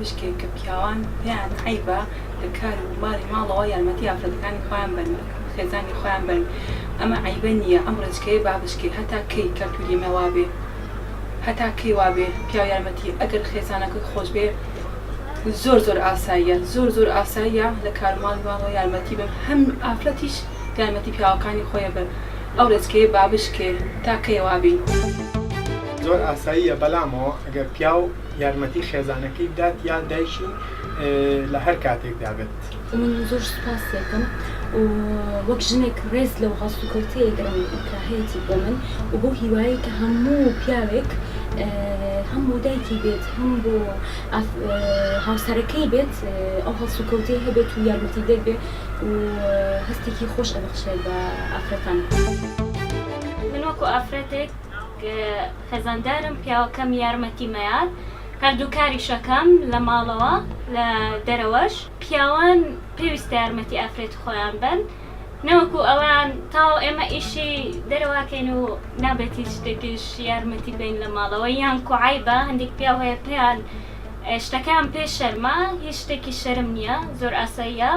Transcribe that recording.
بشکێک کە پیاوان پێیان عیبە لە کار و ماڵی ماڵەوە یارمەتی ئافرەتەکانی خۆیان بن خێزانی خۆیان بن ئەمە عیبە نییە ئەم ڕێچکەیە با بشکێ هەتا کەی کەلتوری مێوا بێ هەتا کەی وابێ پیا یارمەتی ئەگەر خێزانەکەی خۆش بێ زۆر ئاساییە زۆر ئاساییە لە کارماڵی ماڵەوە یارمەتی بن هەم ئافرەتیش یارمەتی پیاوەکانی خۆیە بن ئەو ڕێچکەیە با بشکێ تا کەی وابین زۆر ئاساییە بەڵامەوە ئەگەر پیا و یارمەتی خێزانەکەی بدات یا دایکی لە هەر کاتێکدا بێت من زۆر سوپاس دەکەم و وەک ژنێک ڕێز لەو هەست و کەوتەیەگەرم هەیەی بۆ من و بۆ هیوایی کە هەموو پیاوێک هەموو دایکی بێت هەم بۆ هاوسەرەکەی بێت ئەو هەست و کەوتەی هەبێت و یارمەتی دەبێ و هەستێکی خۆش ئەبەخشێت بە ئافرەتان. من وەکو ئافرەتێک خێزاندارم پیاوەکەم یارمەتی مەیاد هەردوو کاریشەکەم لە ماڵەوە لە دەرەوەش پیاوان پێویستە یارمەتی ئافرەتی خۆیان بن نەوەکو ئەوان تاو ئێمە ئیشی دەرەواکەین و نابێتی شتێکیش یارمەتی بین لە ماڵەوە یان کوعایبە هەندێک پیا هەیە پێیان شتەکان پێ شەرمە هیچ شتێکی شەرم نییە زۆر ئاساییە.